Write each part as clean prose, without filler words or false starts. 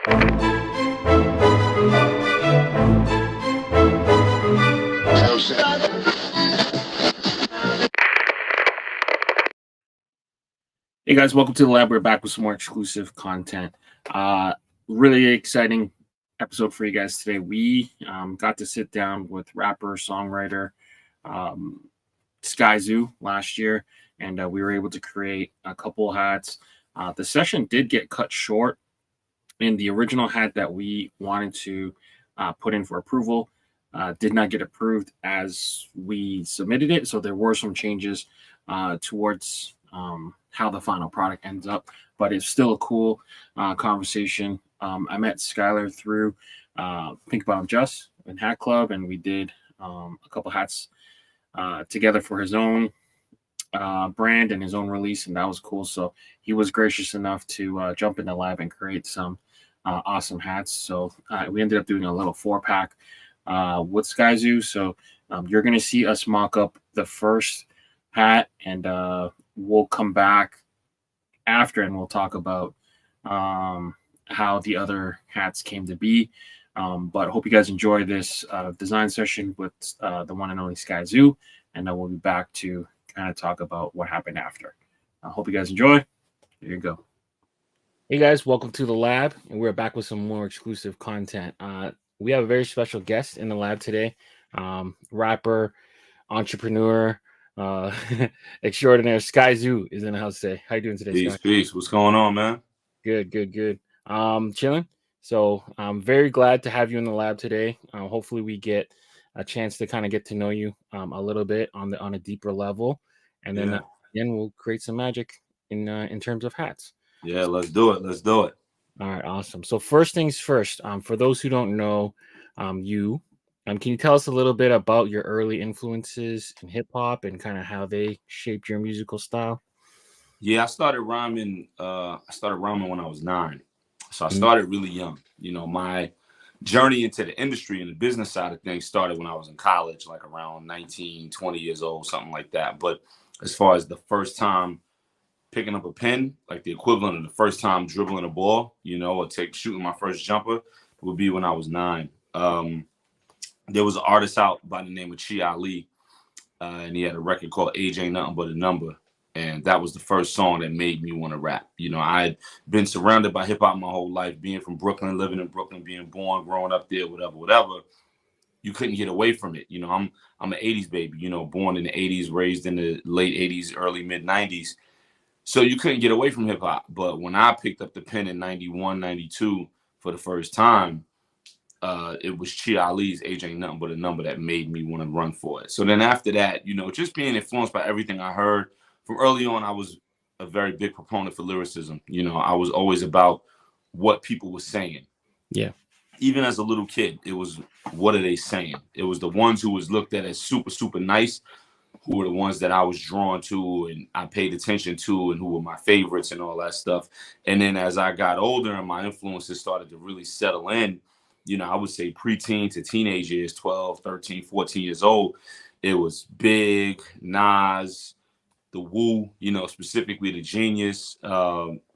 Hey guys, welcome to the lab. We're back with some more exclusive content. Really exciting episode for you guys today. We got to sit down with rapper, songwriter Skyzoo last year, and we were able to create a couple hats. The session did get cut short, and the original hat that we wanted to put in for approval did not get approved as we submitted it. So there were some changes towards how the final product ends up, but it's still a cool conversation. I met Skylar through Think About Just in Hat Club, and we did a couple hats together for his own brand and his own release, and that was cool. So he was gracious enough to jump in the lab and create some awesome hats. So we ended up doing a little 4-pack with Skyzoo. So you're going to see us mock up the first hat, and we'll come back after and we'll talk about how the other hats came to be. But I hope you guys enjoy this design session with the one and only Skyzoo, and then we'll be back to kind of talk about what happened after. I hope you guys enjoy. Here you go. Hey guys, welcome to the lab, and we're back with some more exclusive content. We have a very special guest in the lab today, rapper, entrepreneur, extraordinaire Skyzoo is in the house today. How you doing today, Peace, Sky? peace. What's going on, man? Good. Chilling. So I'm very glad to have you in the lab today. Hopefully we get a chance to kind of get to know you a little bit on a deeper level, and then again we'll create some magic in terms of hats. Yeah, let's do it. Let's do it. All right, awesome. So first things first, for those who don't know you, can you tell us a little bit about your early influences in hip hop and kind of how they shaped your musical style? Yeah, I started rhyming when I was 9. So I started really young. You know, my journey into the industry and the business side of things started when I was in college, like around 19, 20 years old, something like that. But as far as the first time picking up a pen, like the equivalent of the first time dribbling a ball, you know, or shooting my first jumper, would be when I was 9. There was an artist out by the name of Chi Ali, and he had a record called Age Ain't Nothing But a Number. And that was the first song that made me want to rap. You know, I'd been surrounded by hip hop my whole life, being from Brooklyn, living in Brooklyn, being born, growing up there, whatever. You couldn't get away from it. You know, I'm an 80s baby, you know, born in the 80s, raised in the late 80s, early mid 90s. So you couldn't get away from hip hop. But when I picked up the pen in 91, 92 for the first time, it was Chi Ali's Age Ain't Nothing But a Number that made me want to run for it. So then after that, you know, just being influenced by everything I heard from early on, I was a very big proponent for lyricism. You know, I was always about what people were saying. Yeah. Even as a little kid, it was, what are they saying? It was the ones who was looked at as super, super nice, who were the ones that I was drawn to and I paid attention to and who were my favorites and all that stuff. And then as I got older and my influences started to really settle in, you know, I would say preteen to teenage years, 12, 13, 14 years old, it was Big, Nas, the Wu, you know, specifically the Genius,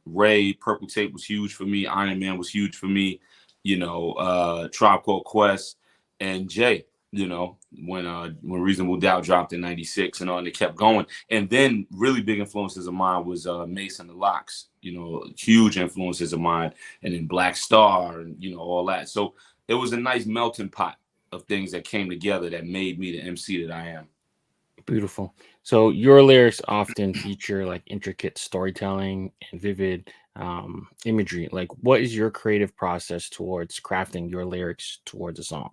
Ray, Purple Tape was huge for me. Iron Man was huge for me, you know, Tribe Called Quest and Jay, you know, when Reasonable Doubt dropped in 96 and all, and it kept going. And then really big influences of mine was Mace and the Lox, you know, huge influences of mine, and then Black Star and, you know, all that. So it was a nice melting pot of things that came together that made me the MC that I am. Beautiful. So your lyrics often feature like intricate storytelling and vivid imagery. Like, what is your creative process towards crafting your lyrics towards a song?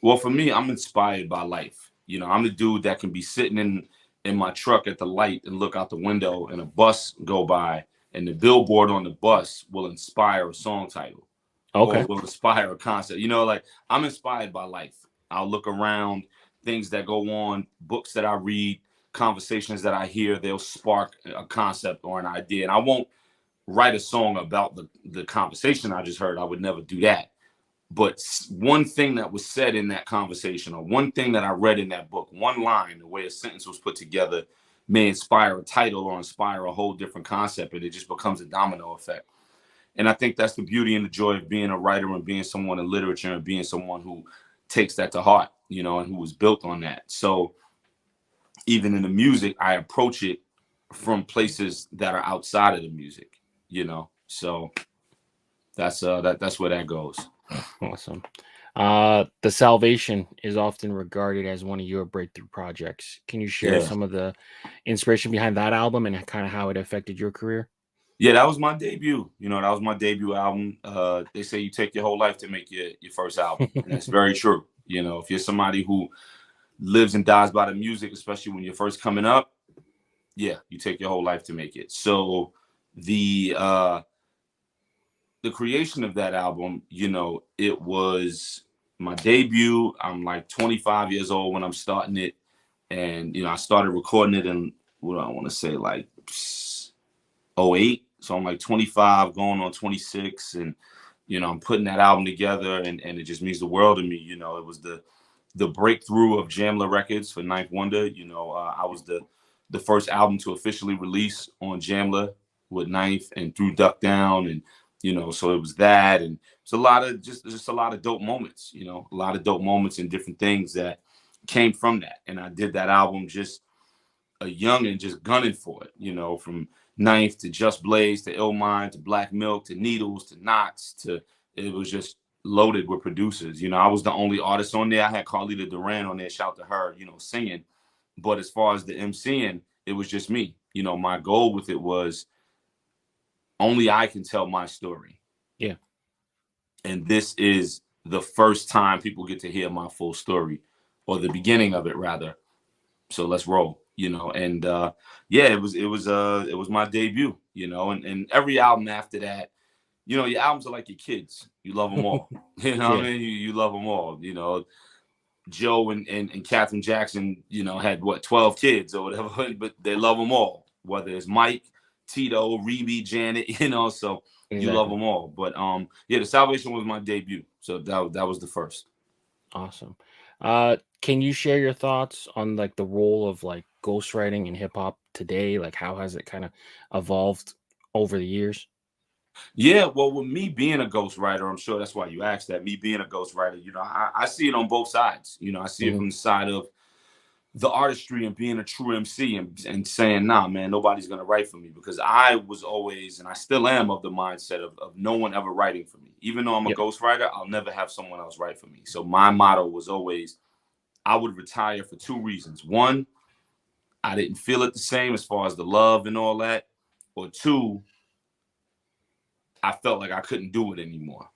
Well, for me, I'm inspired by life. You know, I'm the dude that can be sitting in my truck at the light and look out the window and a bus go by, and the billboard on the bus will inspire a song title. Okay. Or will inspire a concept. You know, like, I'm inspired by life. I'll look around, things that go on, books that I read, conversations that I hear, they'll spark a concept or an idea. And I won't write a song about the conversation I just heard. I would never do that. But one thing that was said in that conversation, or one thing that I read in that book, one line, the way a sentence was put together, may inspire a title or inspire a whole different concept, and it just becomes a domino effect. And I think that's the beauty and the joy of being a writer and being someone in literature and being someone who takes that to heart, you know, and who was built on that. So even in the music, I approach it from places that are outside of the music, you know. So that's where that goes. Awesome. The Salvation is often regarded as one of your breakthrough projects. Can you share Yeah. some of the inspiration behind that album and kind of how it affected your career? Yeah, that was my debut. You know, that was my debut album. They say you take your whole life to make your first album. And that's very true. You know, if you're somebody who lives and dies by the music, especially when you're first coming up, yeah, you take your whole life to make it. So the creation of that album, you know, it was my debut. I'm like 25 years old when I'm starting it. And, you know, I started recording it in, what do I want to say, like '08. So I'm like 25 going on 26. And, you know, I'm putting that album together and it just means the world to me. You know, it was the breakthrough of Jamla Records for Ninth Wonder. You know, I was the first album to officially release on Jamla with Ninth and through Duck Down. And, you know, so it was that. And it's a lot of just a lot of dope moments, you know, a lot of dope moments and different things that came from that. And I did that album just a young and just gunning for it, you know, from Ninth to Just Blaze to Ill Mind to Black Milk to Needles to Knots to, it was just loaded with producers. You know, I was the only artist on there. I had Carlita Duran on there, shout to her, you know, singing. But as far as the MCing, it was just me. You know, my goal with it was only I can tell my story. Yeah. And this is the first time people get to hear my full story, or the beginning of it rather. So let's roll, you know. And yeah, it was my debut, you know. And every album after that, you know, your albums are like your kids. You love them all. You know what I mean? You love them all. You know, Joe and Catherine Jackson, you know, had what, 12 kids or whatever, but they love them all. Whether it's Mike, Tito, Rebe, Janet, you know, so you love them all. But yeah, The Salvation was my debut. So that was the first. Awesome. Can you share your thoughts on like the role of like ghostwriting in hip hop today? Like how has it kind of evolved over the years? Yeah, well, with me being a ghostwriter, I'm sure that's why you asked that. Me being a ghostwriter, you know, I see it on both sides. You know, I see it from the side of the artistry and being a true MC and saying, nah, man, nobody's going to write for me, because I was always, and I still am, of the mindset of no one ever writing for me. Even though I'm a ghostwriter, I'll never have someone else write for me. So my motto was always, I would retire for two reasons. One, I didn't feel it the same as far as the love and all that. Or two, I felt like I couldn't do it anymore.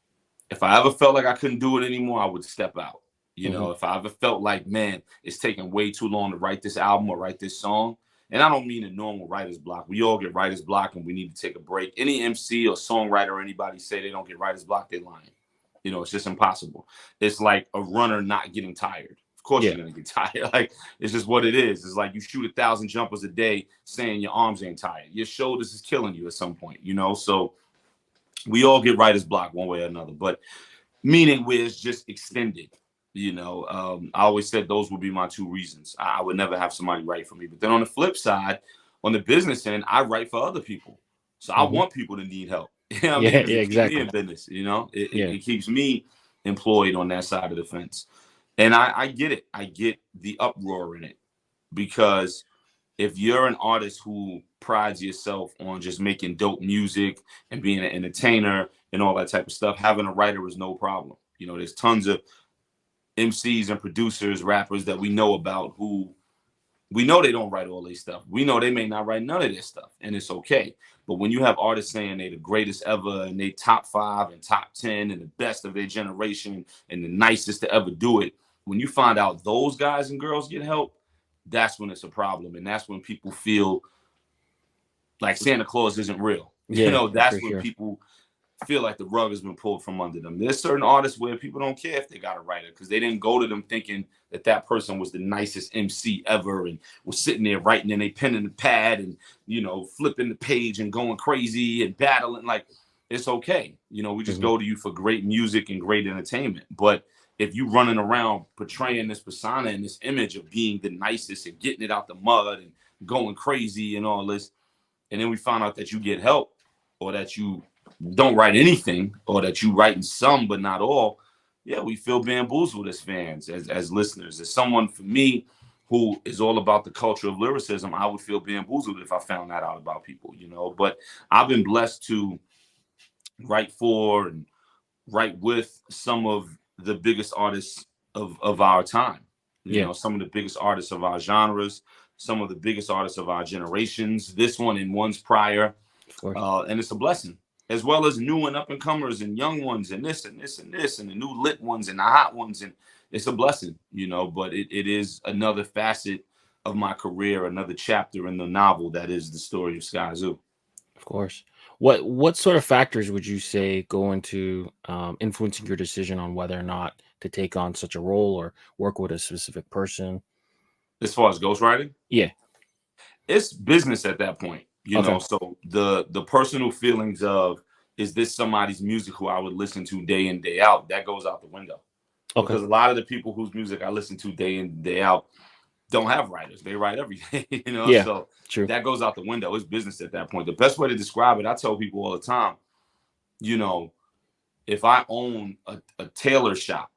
If I ever felt like I couldn't do it anymore, I would step out. You know, if I ever felt like, man, it's taking way too long to write this album or write this song. And I don't mean a normal writer's block. We all get writer's block and we need to take a break. Any MC or songwriter or anybody say they don't get writer's block, they're lying. You know, it's just impossible. It's like a runner not getting tired. Of course you're going to get tired. Like, it's just what it is. It's like you shoot 1,000 jumpers a day saying your arms ain't tired. Your shoulders is killing you at some point, you know? So we all get writer's block one way or another, but meaning where it's just extended. You know, I always said those would be my two reasons. I would never have somebody write for me. But then on the flip side, on the business end, I write for other people. So I want people to need help. You know what I mean? Because it keeps me in business, you know? It keeps me employed on that side of the fence. And I get it. I get the uproar in it. Because if you're an artist who prides yourself on just making dope music and being an entertainer and all that type of stuff, having a writer is no problem. You know, there's tons of MCs and producers, rappers that we know about who we know they don't write all their stuff. We know they may not write none of their stuff, and it's okay. But when you have artists saying they the greatest ever and they top 5 and top 10 and the best of their generation and the nicest to ever do it, when you find out those guys and girls get help, that's when it's a problem. And that's when people feel like Santa Claus isn't real. You know, that's when people feel like the rug has been pulled from under them. There's certain artists where people don't care if they got a writer because they didn't go to them thinking that that person was the nicest MC ever and was sitting there writing in a pen and a pad and, you know, flipping the page and going crazy and battling. Like, it's okay. You know, we just go to you for great music and great entertainment. But if you running around portraying this persona and this image of being the nicest and getting it out the mud and going crazy and all this, and then we find out that you get help or that you don't write anything, or that you write in some but not all, yeah, we feel bamboozled as fans, as listeners. As someone, for me, who is all about the culture of lyricism, I would feel bamboozled if I found that out about people, you know. But I've been blessed to write for and write with some of the biggest artists of our time. You Yeah, know, some of the biggest artists of our genres, some of the biggest artists of our generations, this one and ones prior. of course. And it's a blessing, as well as new and up and comers and young ones and this and this and this and the new lit ones and the hot ones. And it's a blessing, you know, but it is another facet of my career, another chapter in the novel that is the story of Skyzoo. Of course. What sort of factors would you say go into influencing your decision on whether or not to take on such a role or work with a specific person? As far as ghostwriting, Yeah. it's business at that point, you know. Okay. So the personal feelings of, is this somebody's music who I would listen to day in, day out, that goes out the window. Okay. Because a lot of the people whose music I listen to day in, day out don't have writers. They write everything, you know. Yeah. So True. that goes out the window. It's business at that point. The best way to describe it, I tell people all the time, you know, if I own a tailor shop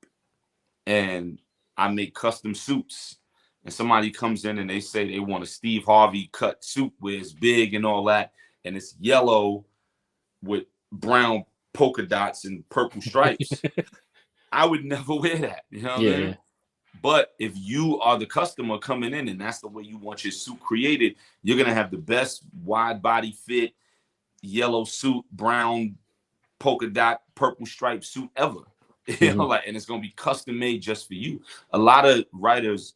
and I make custom suits, and somebody comes in and they say they want a Steve Harvey cut suit where it's big and all that, and it's yellow with brown polka dots and purple stripes, I would never wear that. You know what I mean? Yeah. But if you are the customer coming in and that's the way you want your suit created, you're going to have the best wide body fit, yellow suit, brown polka dot, purple stripe suit ever. You know, like, and it's going to be custom made just for you. A lot of writers,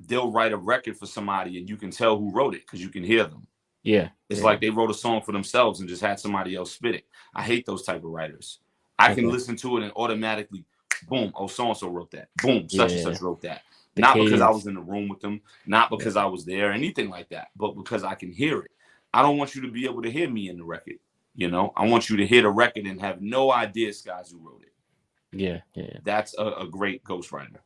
they'll write a record for somebody and you can tell who wrote it because you can hear them. Yeah. It's like they wrote a song for themselves and just had somebody else spit it. I hate those type of writers. I can listen to it and automatically, boom, oh, so-and-so wrote that. Boom, such and such wrote that. Not because I was in the room with them, not because I was there, anything like that, but because I can hear it. I don't want you to be able to hear me in the record. You know, I want you to hear the record and have no idea Skyzoo wrote it. Yeah. That's a great ghostwriter.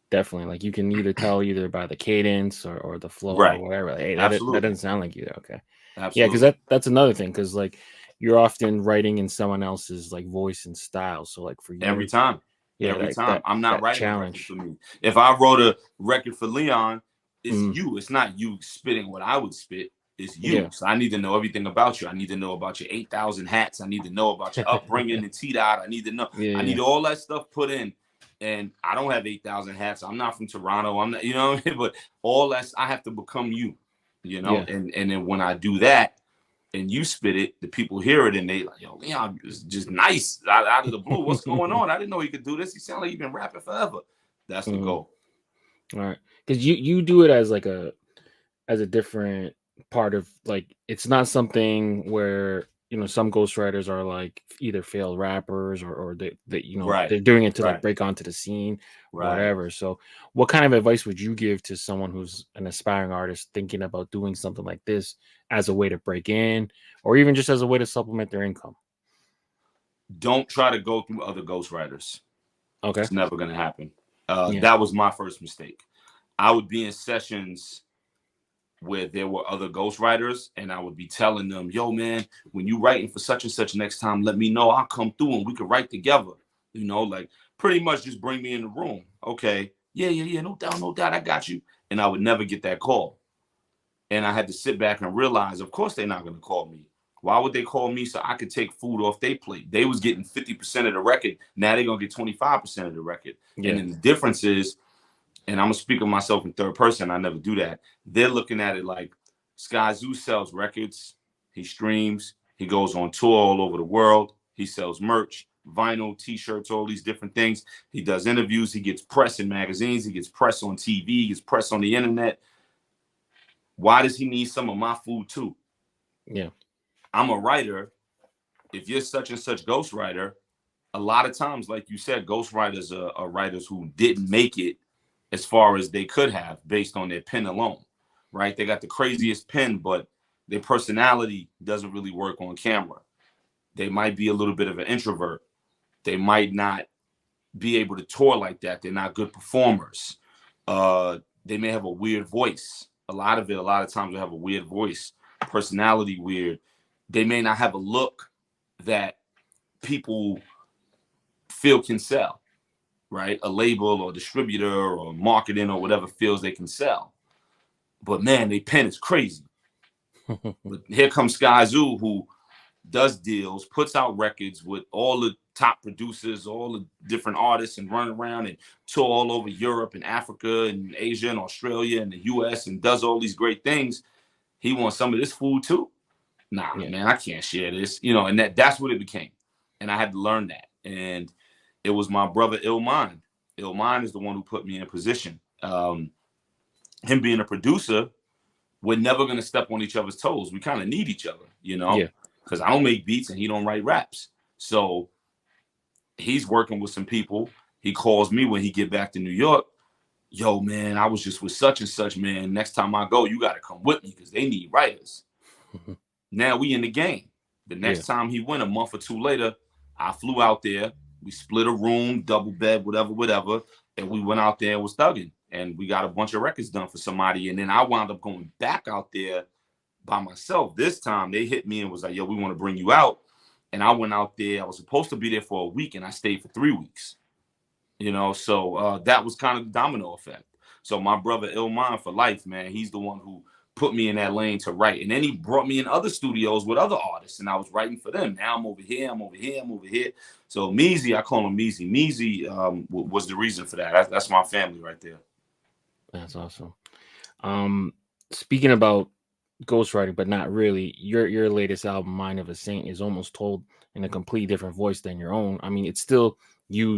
Definitely. Like you can either tell either by the cadence or the flow Right. or whatever. Like, hey, that doesn't sound like you. Okay. Absolutely. Yeah, because that's another thing. Because like you're often writing in someone else's like voice and style. So like for you, every time. Yeah, every time. I'm not writing challenge a record for me. If I wrote a record for Leon, it's you. It's not you spitting what I would spit. It's you. Yeah. So I need to know everything about you. I need to know about your 8,000 hats. I need to know about your upbringing and T-Dot. I need to know. I need all that stuff put in. And I don't have 8,000 hats. I'm not from Toronto. I'm not, you know what I mean? But all that, I have to become you, you know? And then when I do that and you spit it, the people hear it and they like, yo, Leon is just nice out of the blue. What's going on? I didn't know he could do this. He sounded like he's been rapping forever. That's the goal. All right. Because you do it as like a different part of, like, it's not something where, you know, some ghostwriters are like either failed rappers or they you know, they're doing it to like break onto the scene or whatever. So what kind of advice would you give to someone who's an aspiring artist thinking about doing something like this as a way to break in or even just as a way to supplement their income? Don't try to go through other ghostwriters. Okay. It's never going to happen. That was my first mistake. I would be in sessions where there were other ghostwriters and I would be telling them, yo, man, when you writing for such and such next time, let me know. I'll come through and we could write together. You know, like pretty much just bring me in the room. Okay. Yeah. No doubt. I got you. And I would never get that call. And I had to sit back and realize, of course, they're not going to call me. Why would they call me so I could take food off their plate? They was getting 50% of the record. Now they're going to get 25% of the record. And then the difference is, and I'm going to speak of myself in third person. I never do that. They're looking at it like Skyzoo sells records. He streams. He goes on tour all over the world. He sells merch, vinyl, T-shirts, all these different things. He does interviews. He gets press in magazines. He gets press on TV. He gets press on the internet. Why does he need some of my food too? Yeah. I'm a writer. If you're such and such ghostwriter, a lot of times, like you said, ghostwriters are writers who didn't make it as far as they could have based on their pen alone, right? They got the craziest pen, but their personality doesn't really work on camera. They might be a little bit of an introvert. They might not be able to tour like that. They're not good performers. They may have a weird voice. A lot of times they have a weird voice, personality weird. They may not have a look that people feel can sell, right? A label or distributor or marketing or whatever feels they can sell. But man, they pen is crazy. But here comes Skyzoo, who does deals, puts out records with all the top producers, all the different artists, and run around and tour all over Europe and Africa and Asia and Australia and the US and does all these great things. He wants some of this food too. Nah, man, I can't share this, and that's what it became. And I had to learn that. And it was my brother Illmind. Illmind is the one who put me in a position. Him being a producer, we're never going to step on each other's toes. We kind of need each other, because I don't make beats and he don't write raps. So he's working with some people. He calls me when he get back to New York. Yo, man, I was just with such and such, man. Next time I go, you got to come with me because they need writers. Now we in the game. The next time he went, a month or two later, I flew out there. We split a room, double bed, whatever. And we went out there and was thugging. And we got a bunch of records done for somebody. And then I wound up going back out there by myself. This time they hit me and was like, yo, we want to bring you out. And I went out there. I was supposed to be there for a week and I stayed for 3 weeks. So that was kind of the domino effect. So my brother Illmind for life, man, he's the one who put me in that lane to write. And then he brought me in other studios with other artists and I was writing for them. Now I'm over here. So Meezy, I call him Meezy. Meezy was the reason for that. That's my family right there. That's awesome. Speaking about ghostwriting, but not really, your latest album, Mind of a Saint, is almost told in a completely different voice than your own. I mean, it's still you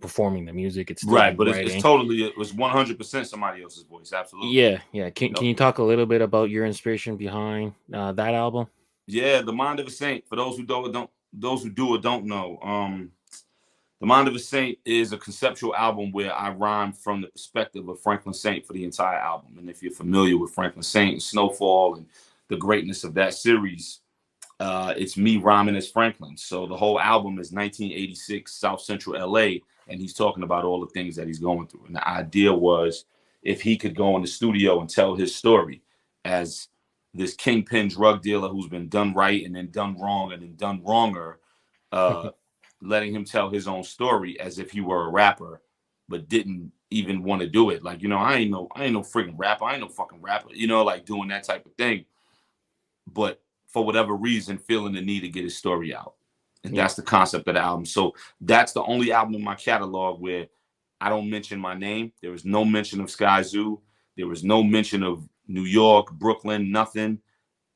performing the music. It's still right, but it was 100% somebody else's voice. Absolutely. Yeah. Can you talk a little bit about your inspiration behind that album? Yeah, The Mind of a Saint. For those who do or don't know, The Mind of a Saint is a conceptual album where I rhyme from the perspective of Franklin Saint for the entire album. And if you're familiar with Franklin Saint and Snowfall and the greatness of that series, it's me rhyming as Franklin. So the whole album is 1986 South Central LA, and he's talking about all the things that he's going through. And the idea was if he could go in the studio and tell his story as this kingpin drug dealer who's been done right and then done wrong and then done wronger, letting him tell his own story as if he were a rapper, but didn't even want to do it. Like, I ain't no freaking rapper. I ain't no fucking rapper, like doing that type of thing. But for whatever reason, feeling the need to get his story out. And that's the concept of the album. So that's the only album in my catalog where I don't mention my name. There was no mention of Skyzoo. There was no mention of New York, Brooklyn, nothing.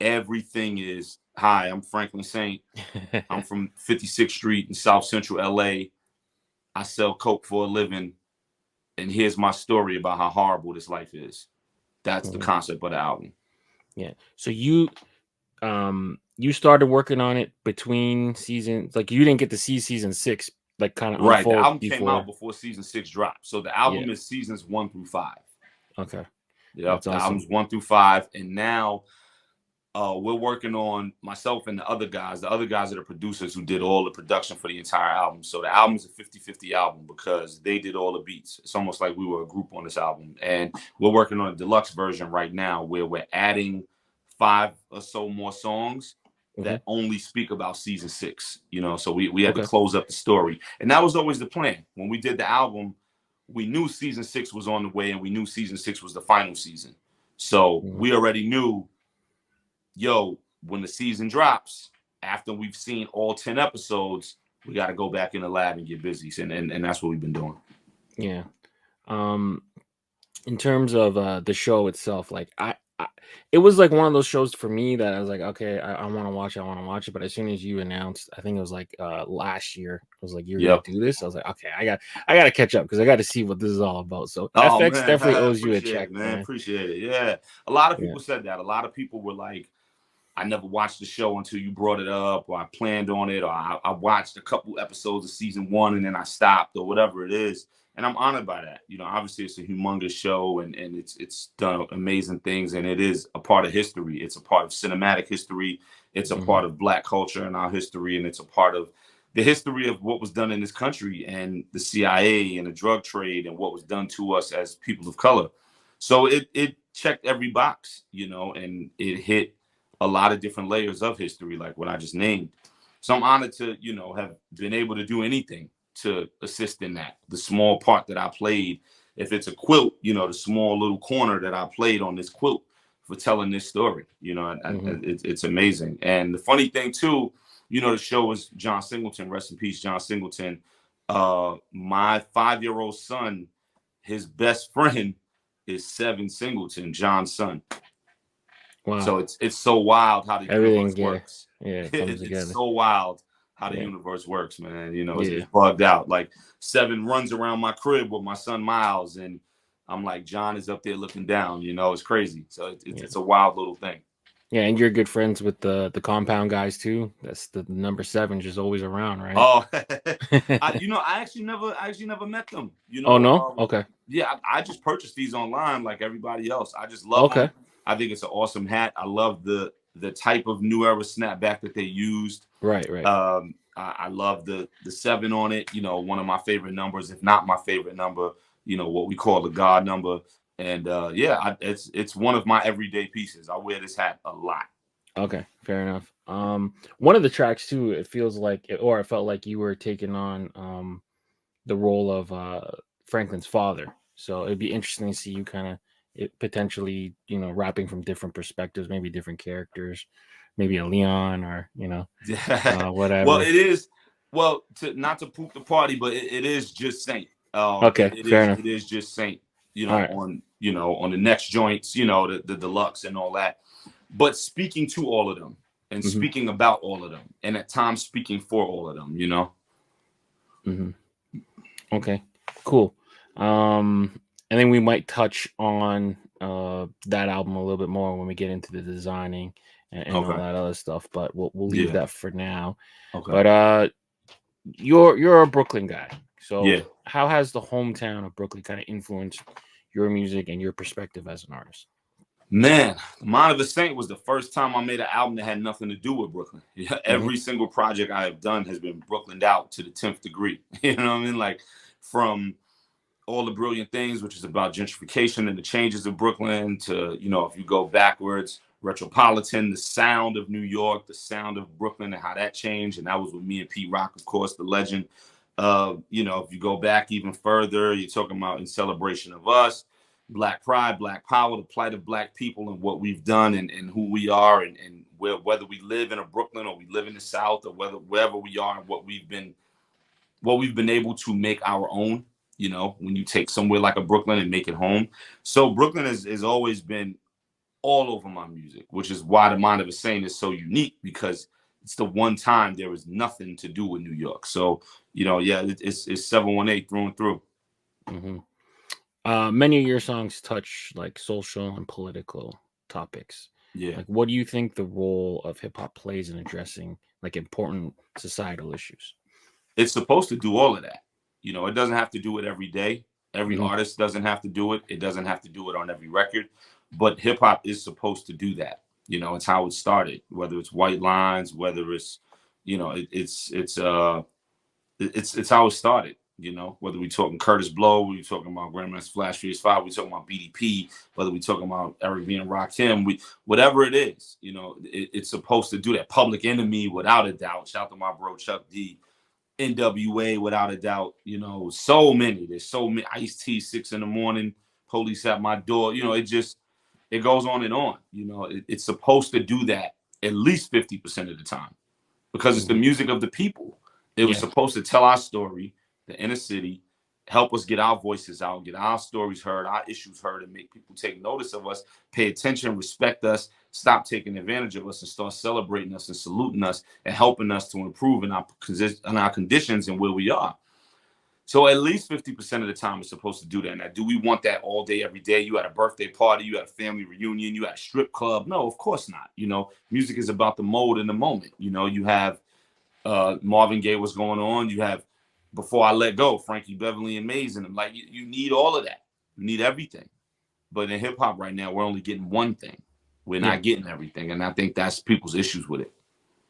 Everything is, hi, I'm Franklin Saint. I'm from 56th Street in South Central LA. I sell coke for a living. And here's my story about how horrible this life is. That's the concept of the album. Yeah. So you started working on it between seasons. Like you didn't get to see season 6, like kind of right. The album came out before season 6 dropped. So the album is seasons 1 through 5. Okay. Yeah. The album's 1 through 5. And now we're working on, myself and the other guys are the producers who did all the production for the entire album. So the album is a 50-50 album because they did all the beats. It's almost like we were a group on this album. And we're working on a deluxe version right now where we're adding 5 or so more songs that only speak about season 6. So we had to close up the story. And that was always the plan. When we did the album, we knew season 6 was on the way and we knew season 6 was the final season. So we already knew, when the season drops, after we've seen all 10 episodes, we got to go back in the lab and get busy. And that's what we've been doing. Yeah. In terms of the show itself, like it was like one of those shows for me that I was like, okay, I want to watch it. But as soon as you announced, I think it was like last year, I was like, you're going to do this. I was like, okay, I got to catch up because I got to see what this is all about. So FX definitely owes you a check, man. Appreciate it. Yeah. A lot of people said that. A lot of people were like, I never watched the show until you brought it up, or I planned on it, or I watched a couple episodes of season 1 and then I stopped, or whatever it is. And I'm honored by that. Obviously it's a humongous show and it's done amazing things. And it is a part of history. It's a part of cinematic history. It's a part of Black culture and our history. And it's a part of the history of what was done in this country and the CIA and the drug trade and what was done to us as people of color. So it checked every box, and it hit a lot of different layers of history, like what I just named. So I'm honored to, you know, have been able to do anything to assist in that. The small part that I played, if it's a quilt, you know, the small little corner that I played on this quilt for telling this story, you know, it's amazing. And the funny thing too, you know, the show was John Singleton, rest in peace, John Singleton. My 5-year-old son, his best friend is Seven Singleton, John's son. Wow. So it's so wild how the universe works. Yeah, it comes together. It's so wild how the universe works, man. You know, it's bugged out. Like Seven runs around my crib with my son Miles, and I'm like, John is up there looking down. You know, it's crazy. So it's a wild little thing. Yeah, and you're good friends with the compound guys too. That's the number 7 just always around, right? Oh, I actually never met them. You know? Oh no? Okay. Yeah, I just purchased these online like everybody else. I just love them. I think it's an awesome hat. I love the type of new era snapback that they used. Right. I love the 7 on it. You know, one of my favorite numbers, if not my favorite number. You know, what we call the God number. And it's one of my everyday pieces. I wear this hat a lot. Okay, fair enough. One of the tracks too, it felt like you were taking on the role of Franklin's father. So it'd be interesting to see you kind of potentially, you know, rapping from different perspectives, maybe different characters, maybe a Leon or, you know, whatever. Well, it is, not to poop the party, but it is just Saint. Okay, fair enough. It is just Saint, you know, on the next joints, you know, the deluxe and all that. But speaking to all of them and speaking about all of them, and at times speaking for all of them, you know. Okay, cool. And then we might touch on that album a little bit more when we get into the designing and all that other stuff. But we'll leave that for now. Okay. But you're a Brooklyn guy, so Yeah. How has the hometown of Brooklyn kind of influenced your music and your perspective as an artist? Man, Mind of a Saint was the first time I made an album that had nothing to do with Brooklyn. Every single project I have done has been Brooklyned out to the 10th degree. You know what I mean? Like from All the Brilliant Things, which is about gentrification and the changes of Brooklyn, to, you know, if you go backwards, Retropolitan, the sound of New York, the sound of Brooklyn and how that changed. And that was with me and Pete Rock, of course, the legend. You know, if you go back even further, you're talking about In Celebration of Us, Black Pride, Black Power, the plight of Black people and what we've done and who we are and whether we live in a Brooklyn or we live in the South or wherever we are and what we've been able to make our own, you know, when you take somewhere like a Brooklyn and make it home. So Brooklyn has always been all over my music, which is why the Mind of a Saint is so unique, because it's the one time there is nothing to do with New York. So, you know, it's 718 through and through. Many of your songs touch like social and political topics. Yeah. Like, what do you think the role of hip hop plays in addressing like important societal issues? It's supposed to do all of that. You know, it doesn't have to do it every day. Every artist doesn't have to do it. It doesn't have to do it on every record. But hip hop is supposed to do that. You know, it's how it started. Whether it's White Lines, whether it's, you know, it's how it started. You know, whether we talking Curtis Blow, we talking about Grandmaster Flash Furious 5, we talking about BDP, whether we talking about Eric B and Rakim, whatever it is, you know, it's supposed to do that. Public Enemy, without a doubt. Shout out to my bro Chuck D. NWA, without a doubt. You know, so many. There's so many. Ice-T, 6 a.m, Police at My Door. You know, it goes on and on. You know, it's supposed to do that at least 50% of the time, because it's the music of the people. It was supposed to tell our story, the inner city, help us get our voices out, get our stories heard, our issues heard, and make people take notice of us, pay attention, respect us, stop taking advantage of us, and start celebrating us and saluting us and helping us to improve in our conditions and where we are. So at least 50% of the time it's supposed to do that. Now, do we want that all day, every day? You had a birthday party, you had a family reunion, you had a strip club? No, of course not. You know, music is about the mode in the moment. You know, you have Marvin Gaye, what's going on? You have Before I Let Go, Frankie Beverly and Maze, and like you need all of that. You need everything. But in hip hop right now, we're only getting one thing. We're not getting everything, and I think that's people's issues with it.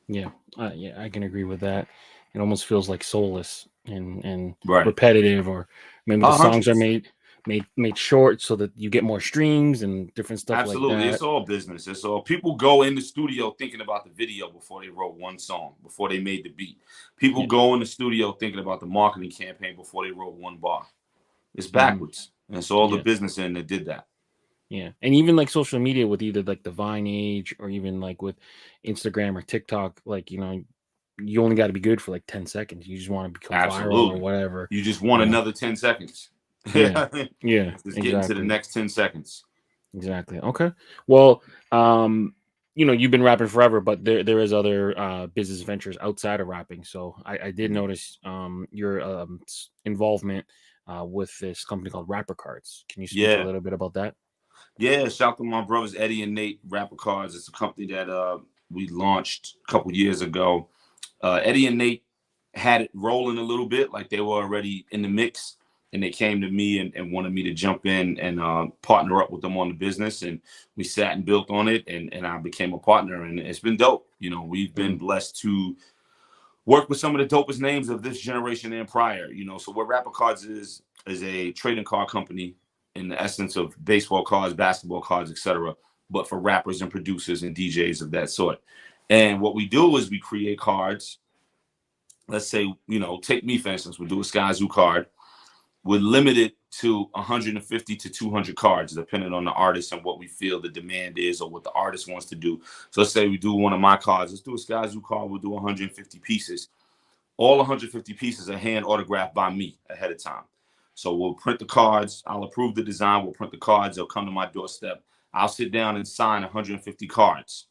Yeah, I can agree with that. It almost feels like soulless and Right. repetitive, or maybe the songs are made made short so that you get more streams and different stuff like Absolutely. that. It's all business. It's all people go in the studio thinking about the video before they wrote one song, before they made the beat. People Yeah. go in the studio thinking about the marketing campaign before they wrote one bar. It's Mhm. backwards. And it's all the Yeah. business end that did that. Yeah. And even like social media with either like the Vine age or even like with Instagram or TikTok, like, you only got to be good for like 10 seconds. You just want to become viral or Absolutely. whatever, You just want you know. another 10 seconds. Yeah. Yeah, Just get into the exactly. next 10 seconds. Exactly. Okay. Well, you've been rapping forever, but there is other business ventures outside of rapping. So I did notice your involvement with this company called Rapper Cards. Can you speak a Yeah. little bit about that? Yeah. Shout out to my brothers Eddie and Nate, Rapper Cards. It's a company that we launched a couple years ago. Eddie and Nate had it rolling a little bit, like they were already in the mix, and they came to me and wanted me to jump in and partner up with them on the business. And we sat and built on it, and I became a partner, and it's been dope. We've been blessed to work with some of the dopest names of this generation and prior. So what Rapper Cards is a trading card company in the essence of baseball cards, basketball cards, etc., but for rappers and producers and DJs of that sort. And what we do is we create cards. Let's say, take me for instance, we'll do a Skyzoo card. We're limited to 150 to 200 cards, depending on the artist and what we feel the demand is or what the artist wants to do. So let's say we do one of my cards. Let's do a Skyzoo card. We'll do 150 pieces. All 150 pieces are hand autographed by me ahead of time. So we'll print the cards. I'll approve the design. We'll print the cards. They'll come to my doorstep. I'll sit down and sign 150 cards,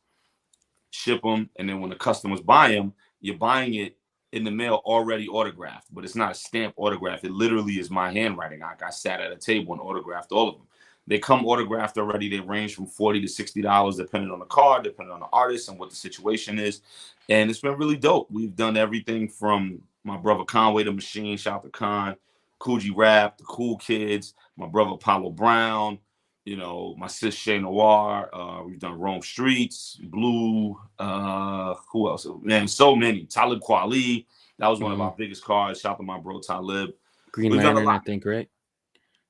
ship them, and then when the customers buy them, you're buying it in the mail already autographed, but it's not a stamp autograph. It literally is my handwriting. I sat at a table and autographed all of them. They come autographed already. They range from $40 to $60, depending on the card, depending on the artist and what the situation is. And it's been really dope. We've done everything from my brother Conway the Machine, shout out to Con, Coogee Rap, the Cool Kids, my brother Apollo Brown, my sis Shay Noir. We've done Rome Streets, Blue. Who else? Man, so many. Talib Kweli. That was one of our biggest cards. Shout out to my bro Talib. Green We've done a Lantern, lot. I think, right?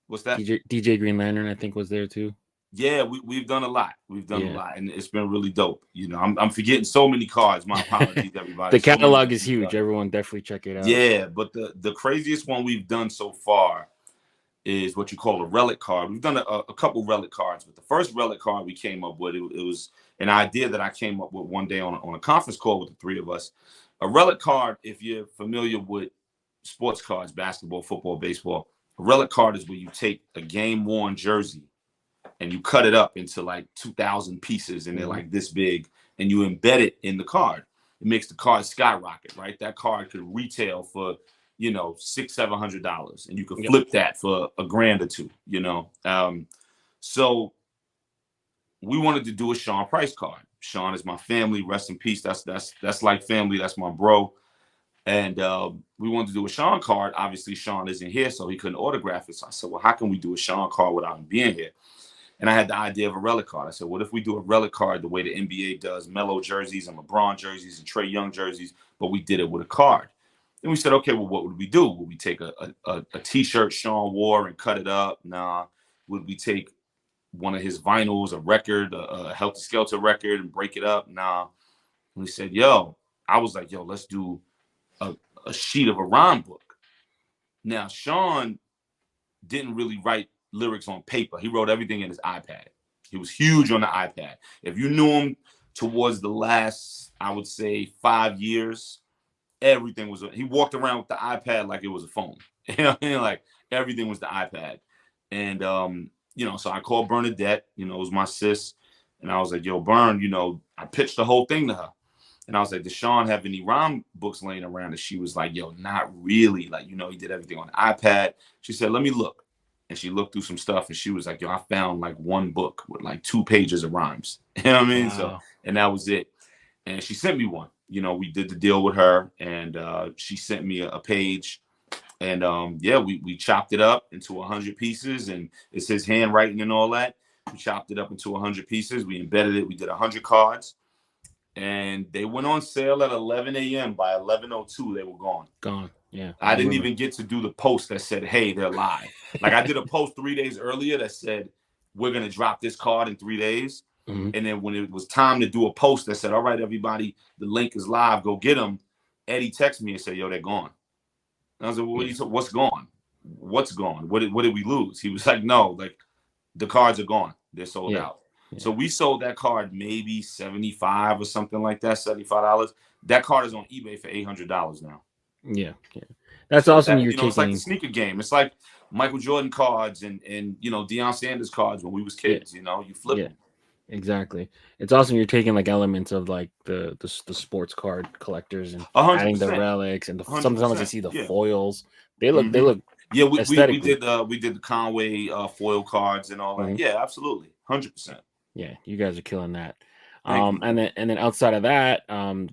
What's that? DJ Green Lantern, I think, was there too. Yeah, we've done a lot. We've done a lot, and it's been really dope. I'm forgetting so many cards. My apologies, everybody. The catalog is huge. Everyone definitely check it out. Yeah, but the craziest one we've done so far is what you call a relic card. We've done a couple relic cards, but the first relic card we came up with, it was an idea that I came up with one day on a conference call with the three of us. A relic card, if you're familiar with sports cards, basketball, football, baseball, a relic card is where you take a game-worn jersey and you cut it up into like 2,000 pieces, and they're like this big, and you embed it in the card. It makes the card skyrocket, right? That card could retail for $600-700, and you could flip that for $1,000 or $2,000. So we wanted to do a Sean Price card. Sean is my family, rest in peace. That's like family. That's my bro. And we wanted to do a Sean card. Obviously, Sean isn't here, so he couldn't autograph it. So I said, well, how can we do a Sean card without him being here? And I had the idea of a relic card. I said, what if we do a relic card the way the NBA does Melo jerseys and LeBron jerseys and Trae Young jerseys, but we did it with a card. And we said, okay, well, what would we do? Would we take a T-shirt Sean wore and cut it up? Nah. Would we take one of his vinyls, a record, a Helter Skelter record, and break it up? Nah. And we said, I was like, let's do a sheet of a rhyme book. Now, Sean didn't really write lyrics on paper. He wrote everything in his iPad. He was huge on the iPad. If you knew him towards the last, I would say, 5 years, everything was, he walked around with the iPad like it was a phone. Like everything was the iPad. And, so I called Bernadette, it was my sis. And I was like, Bern, I pitched the whole thing to her. And I was like, does Sean have any rhyme books laying around? And she was like, not really. Like, he did everything on the iPad. She said, let me look. And she looked through some stuff and she was like, I found like one book with like 2 pages of rhymes. You know what I mean? Wow. So, and that was it. And she sent me one. We did the deal with her, and she sent me a page. And we chopped it up into 100 pieces, and it's his handwriting and all that. We chopped it up into 100 pieces. We embedded it. We did 100 cards. And they went on sale at 11 a.m. By 11:02, they were gone. Yeah, I didn't remember. even get to do the post that said, hey, they're live. Like I did a post 3 days earlier that said, we're going to drop this card in 3 days. Mm-hmm. And then when it was time to do a post that said, all right, everybody, the link is live, go get them. Eddie texted me and said, yo, they're gone. And I was like, well, Yeah. what's gone? What's gone? What did we lose? He was like, no, like the cards are gone. They're sold Yeah. out. Yeah. So we sold that card maybe 75 or something like that, $75. That card is on eBay for $800 now. Yeah. Yeah. That's So awesome. that, You're you know, it's like the taking. sneaker game. It's like Michael Jordan cards and you know, Deion Sanders cards when we was Yeah. kids, you know, you flip Yeah. them. Exactly. It's awesome. You're taking like elements of like the sports card collectors and adding the 100%. relics and sometimes I 100%. see the Yeah. foils. They look Yeah, we aesthetically. did the Conway foil cards and all that. Mhm. Yeah, absolutely. 100%. Yeah, you guys are killing that. Thank you, man. And then outside of that,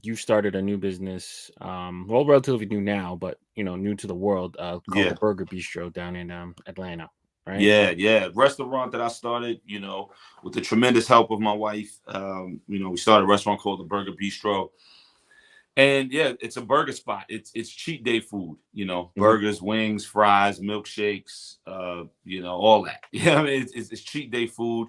you started a new business, well, relatively new now, but you know, new to the world, called the Yeah. Burger Bistro down in Atlanta, right? Yeah. Restaurant that I started, you know, with the tremendous help of my wife. You know, we started a restaurant called the Burger Bistro. And yeah, it's a burger spot. It's cheat day food, you know, Mhm. burgers, wings, fries, milkshakes, you know, all that. Yeah, I mean, it's cheat day food.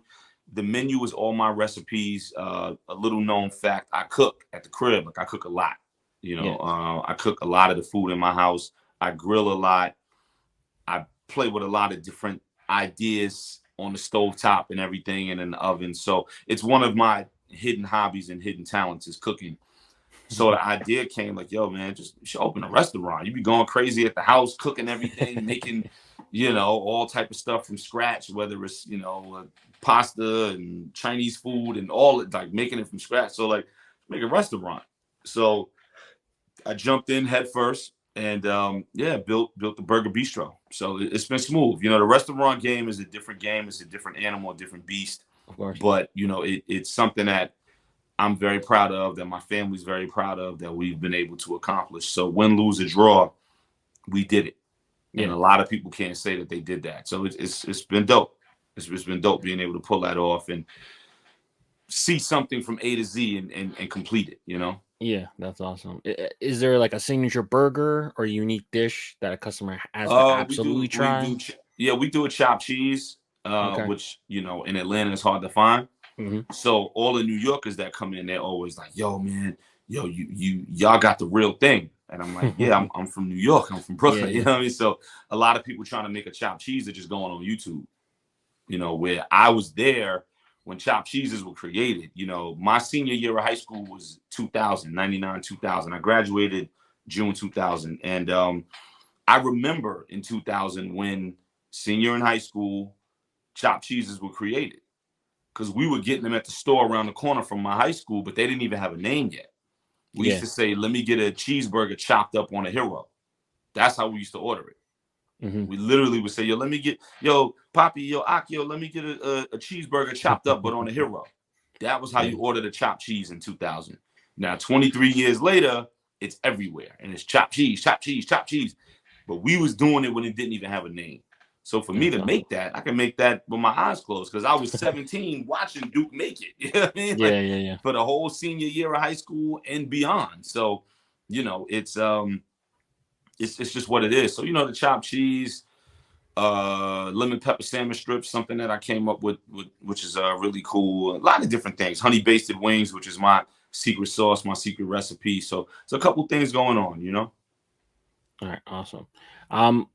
The menu is all my recipes. A little known fact: I cook at the crib. Like I cook a lot. You Yeah. know, I cook a lot of the food in my house. I grill a lot. I play with a lot of different ideas on the stove top and everything, and in the oven. So it's one of my hidden hobbies and hidden talents is cooking. So the idea came like, yo, man, just you should open a restaurant. You be going crazy at the house, cooking everything, making, you know, all type of stuff from scratch, whether it's, you know, pasta and Chinese food and all it, like making it from scratch. So like, make a restaurant. So I jumped in head first and yeah, built the Burger Bistro. So it's been smooth. You know, the restaurant game is a different game. It's a different animal, a different beast. Of course. But you know, it's something that I'm very proud of, that my family's very proud of, that we've been able to accomplish. So win, lose, or draw, we did it. And Yeah. a lot of people can't say that they did that. So it's been dope. It's been dope being able to pull that off and see something from A to Z and complete it, you know? Yeah, that's awesome. Is there like a signature burger or unique dish that a customer has to absolutely try? Yeah, we do a chopped cheese, Okay. which, you know, in Atlanta is hard to find. Hmm. So all the New Yorkers that come in, they're always like, yo, man, yo, y'all got the real thing. And I'm like, yeah, I'm from New York. I'm from Brooklyn. Yeah. You know what I mean? So a lot of people trying to make a chopped cheese are just going on YouTube, you know, where I was there when chopped cheeses were created. You know, my senior year of high school was 2000, 99, 2000. I graduated June 2000. And I remember in 2000 when senior in high school, chopped cheeses were created because we were getting them at the store around the corner from my high school, but they didn't even have a name yet. We used Yeah. to say, let me get a cheeseburger chopped up on a hero. That's how we used to order it. Hmm. We literally would say, yo, let me get, yo, Poppy, yo, Akio, let me get a cheeseburger chopped up, but on a hero. That was how Yeah. you ordered a chopped cheese in 2000. Now, 23 years later, it's everywhere. And it's chopped cheese, chopped cheese, chopped cheese. But we was doing it when it didn't even have a name. So for me That's to awesome. make that, I can make that with my eyes closed because I was 17 watching Duke make it. You know what I mean? Yeah. Like Yeah. for the whole senior year of high school and beyond. So, you know, it's just what it is. So, you know, the chopped cheese, lemon pepper salmon strips, something that I came up with which is really cool. A lot of different things. Honey basted wings, which is my secret sauce, my secret recipe. So it's a couple things going on, you know? All right, awesome. Um,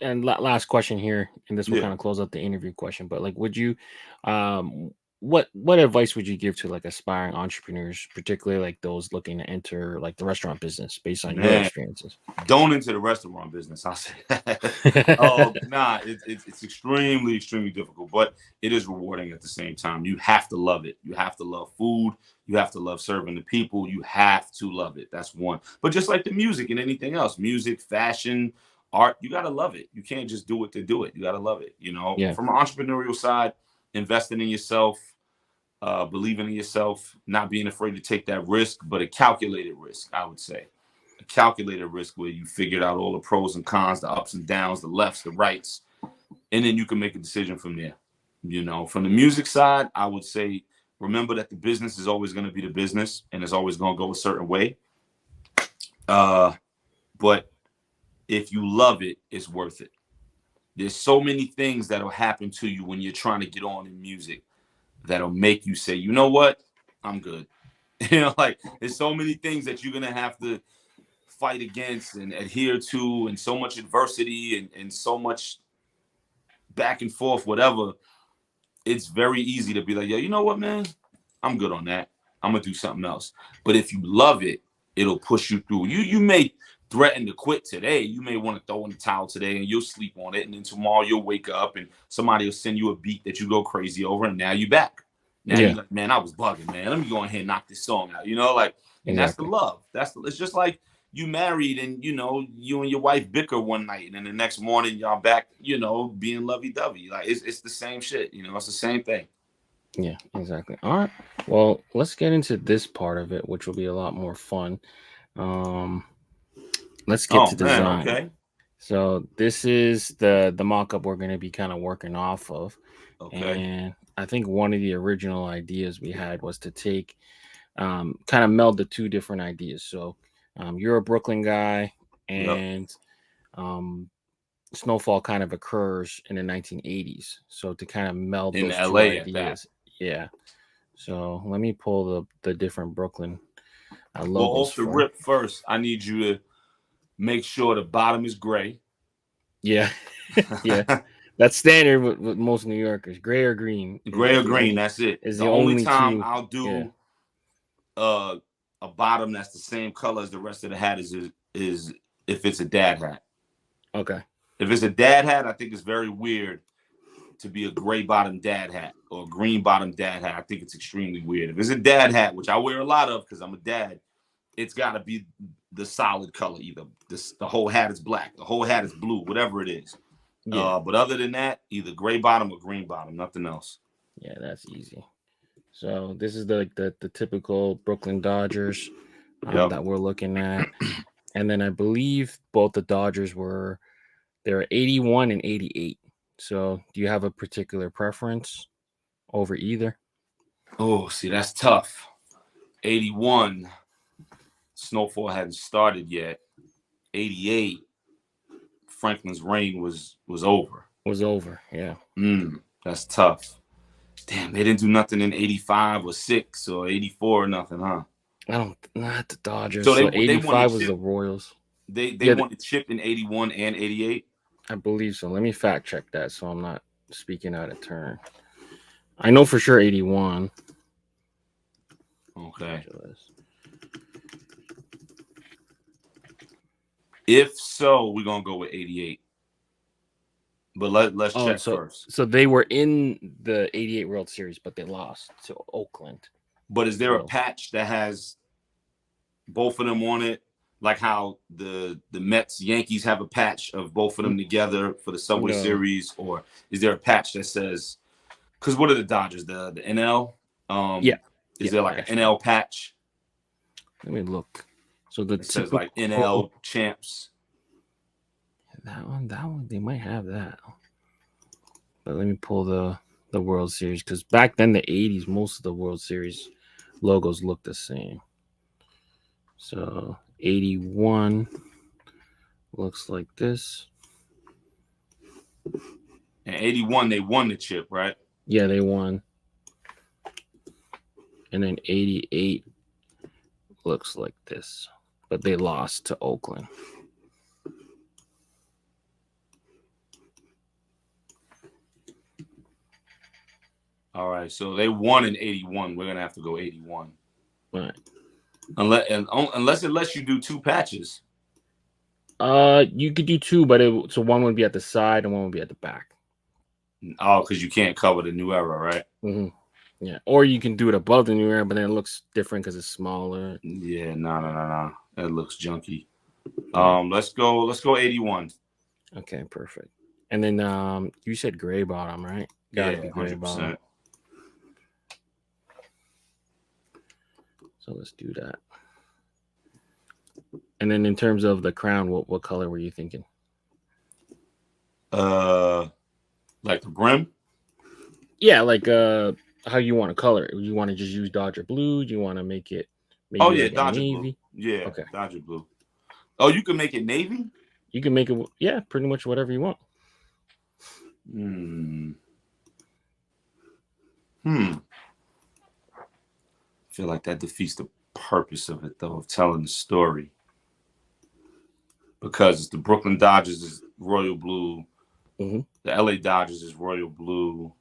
and last question here, and this will Yeah. kind of close up the interview question. But like, would you, what advice would you give to like aspiring entrepreneurs, particularly like those looking to enter like the restaurant business, based on your Man, experiences? don't enter the restaurant business. I'll say that. Nah, it's extremely, extremely difficult, but it is rewarding at the same time. You have to love it. You have to love food. You have to love serving the people. You have to love it. That's one. But just like the music and anything else, music, fashion, art, you got to love it. You can't just do it to do it. You got to love it. You know, Yeah. from an entrepreneurial side, investing in yourself, believing in yourself, not being afraid to take that risk, but a calculated risk, I would say. A calculated risk where you figured out all the pros and cons, the ups and downs, the lefts, the rights, and then you can make a decision from there. You know, from the music side, I would say remember that the business is always going to be the business and it's always going to go a certain way. But if you love it, it's worth it. There's so many things that'll happen to you when you're trying to get on in music that'll make you say, you know what, I'm good. Like there's so many things that you're gonna have to fight against and adhere to, and so much adversity and so much back and forth, whatever. It's very easy to be like, yo, you know what, man, I'm good on that. I'm gonna do something else. But if you love it, it'll push you through. You may threaten to quit today. You may want to throw in the towel today and you'll sleep on it. And then tomorrow you'll wake up and somebody will send you a beat that you go crazy over. And now you're back. Now you're like, man, I was bugging, man. Let me go ahead and knock this song out. Like, and that's the love. It's just like you married and, you and your wife bicker one night and then the next morning y'all back, being lovey-dovey. Like it's the same shit. It's the same thing. Yeah, exactly. All right. Well, let's get into this part of it, which will be a lot more fun. Let's get to design. Okay. So this is the mock-up we're going to be kind of working off of. Okay. And I think one of the original ideas we had was to take, kind of meld the two different ideas. So you're a Brooklyn guy, and Snowfall kind of occurs in the 1980s. So to kind of meld in those LA two ideas. Yeah. So let me pull the different Brooklyn logos. Well, off the rip first, I need you to make sure the bottom is gray. Yeah. Yeah. That's standard with most New Yorkers. Gray or green. Gray or green, that's it. Is the only time I'll do a bottom that's the same color as the rest of the hat is if it's a dad hat. Okay. If it's a dad hat, I think it's very weird to be a gray bottom dad hat or a green bottom dad hat. I think it's extremely weird. If it's a dad hat, which I wear a lot of because I'm a dad, it's got to be the solid color. Either the whole hat is black, the whole hat is blue, whatever it is. Yeah. But other than that, either gray bottom or green bottom, nothing else. Yeah, that's easy. So this is the typical Brooklyn Dodgers that we're looking at. And then I believe both the Dodgers they're 81 and 88. So do you have a particular preference over either? Oh, see, that's tough. 81, Snowfall hadn't started yet. 88, Franklin's reign was over. Was over, yeah. That's tough. Damn, they didn't do nothing in 85 or 6 or 84 or nothing, huh? Not the Dodgers. So 85 was the Royals. They won the chip in 81 and 88? I believe so. Let me fact check that so I'm not speaking out of turn. I know for sure 81. Okay. If so, we're going to go with 88. But let's check first. So they were in the 88 World Series, but they lost to Oakland. But is there a patch that has both of them on it? Like how the Mets, Yankees have a patch of both of them together for the Subway Series? Or is there a patch that says, because what are the Dodgers? The NL? Is there like an NL patch? Let me look. So it says like NL champs. That one, they might have that. But let me pull the World Series, because back then, the 80s, most of the World Series logos looked the same. So 81 looks like this. And 81, they won the chip, right? Yeah, they won. And then 88 looks like this, but they lost to Oakland. All right, so they won in 81. We're gonna have to go 81. Right. Unless it lets you do two patches. You could do two, but so one would be at the side and one would be at the back. Oh, because you can't cover the new era, right? Mm-hmm. Yeah, or you can do it above the new era, but then it looks different because it's smaller. Yeah, no. That looks junky. Let's go 81. Okay, perfect. And then you said gray bottom, right? Gotta be gray 100%. Bottom. So let's do that. And then in terms of the crown, what color were you thinking? Like the brim? Yeah, like how you want to color it. You want to just use Dodger blue? Do you want to make it Dodger navy? Blue. Yeah, okay. Dodger blue. Oh, you can make it navy? You can make it, yeah, pretty much whatever you want. I feel like that defeats the purpose of it, though, of telling the story. Because the Brooklyn Dodgers is royal blue. Mm-hmm. The LA Dodgers is royal blue.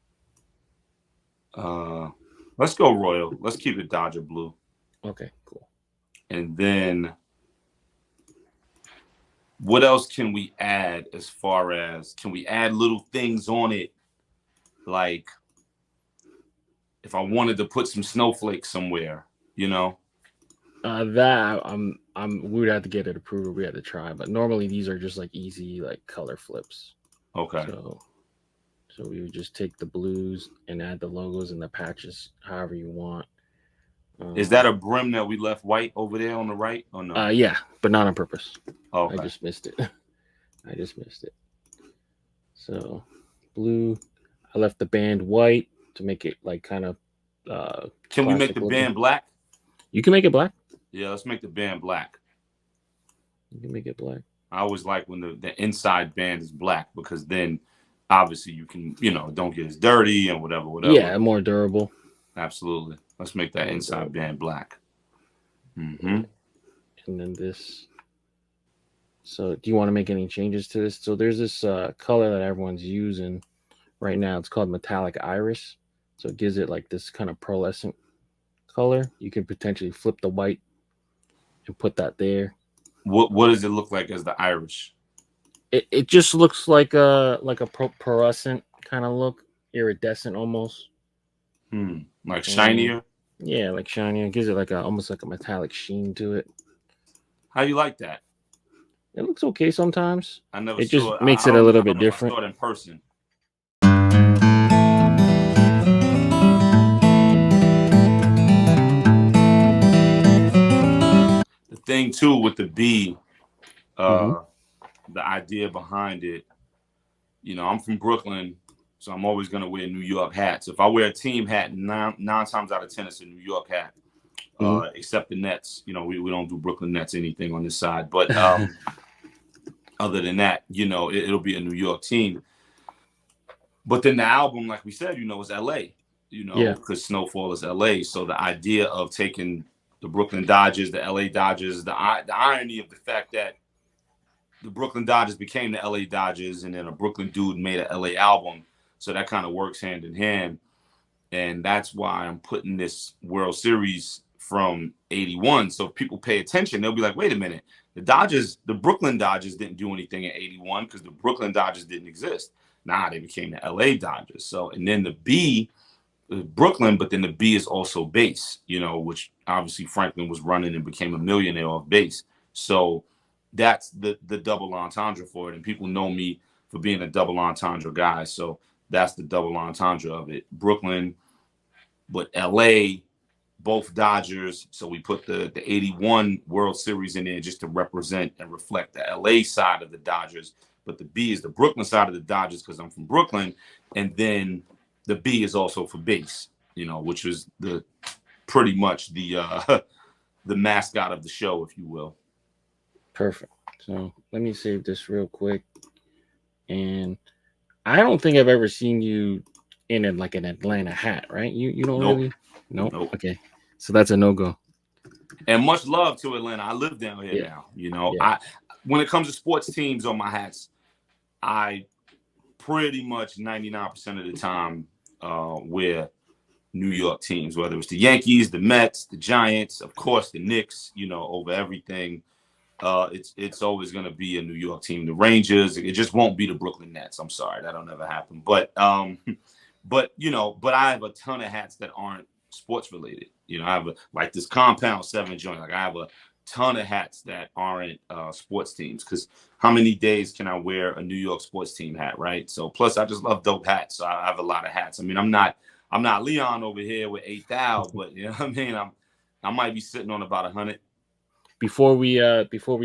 Let's go royal. Let's keep it Dodger blue. Okay, cool. And then what else can we add as far as, can we add little things on it? Like if I wanted to put some snowflakes somewhere, you know? That we would have to get it approved. We had to try, but normally these are just like easy like color flips. Okay. So we would just take the blues and add the logos and the patches however you want. Is that a brim that we left white over there on the right or no? Yeah, but not on purpose. Okay. I just missed it. So blue. I left the band white to make it like kind of. Can we make the band black? You can make it black. Yeah, let's make the band black. You can make it black. I always like when the inside band is black, because then obviously you can, don't get as dirty and whatever. Yeah, more durable. Absolutely. Let's make that inside band black. Mm-hmm. And then this. So do you want to make any changes to this? So there's this color that everyone's using right now. It's called metallic iris. So it gives it like this kind of pearlescent color. You could potentially flip the white and put that there. What does it look like as the iris? It just looks like a pearlescent kind of look, iridescent almost. Like shinier? Yeah, like shinier. It gives it like almost like a metallic sheen to it. How you like that? It looks okay sometimes. I never. It just makes it a little bit different. I saw it in person. The thing too with the B, the idea behind it, I'm from Brooklyn, so I'm always gonna wear New York hats. If I wear a team hat, nine times out of 10 it's a New York hat. Except the Nets. We don't do Brooklyn Nets anything on this side, but other than that, it'll be a New York team. But then the album, like we said, is LA, because Snowfall is LA. So the idea of taking the Brooklyn Dodgers, the LA Dodgers, the irony of the fact that the Brooklyn Dodgers became the LA Dodgers, and then a Brooklyn dude made an LA album. So that kind of works hand in hand. And that's why I'm putting this World Series from 81. So if people pay attention, they'll be like, wait a minute, the Brooklyn Dodgers didn't do anything in 81 because the Brooklyn Dodgers didn't exist. They became the LA Dodgers. So, and then the B, Brooklyn, but then the B is also base, which obviously Franklin was running and became a millionaire off base. So that's the double entendre for it. And people know me for being a double entendre guy. So that's the double entendre of it. Brooklyn, but LA, both Dodgers. So we put the 81 World Series in there just to represent and reflect the LA side of the Dodgers. But the B is the Brooklyn side of the Dodgers because I'm from Brooklyn. And then the B is also for base, which was pretty much the mascot of the show, if you will. Perfect. So let me save this real quick. And I don't think I've ever seen you in an Atlanta hat, right? You don't really? Nope. Okay. So that's a no-go. And much love to Atlanta. I live down here now. When it comes to sports teams on my hats, I pretty much 99% of the time wear New York teams, whether it's the Yankees, the Mets, the Giants, of course, the Knicks, over everything. It's always going to be a New York team. The Rangers, it just won't be the Brooklyn Nets. I'm sorry, that'll never happen. But I have a ton of hats that aren't sports related. I have this Compound 7 joint. I have a ton of hats that aren't sports teams, because how many days can I wear a New York sports team hat, right? So plus I just love dope hats. So I have a lot of hats. I mean, I'm not Leon over here with 8,000, but you know what I mean? I might be sitting on about 100. Before we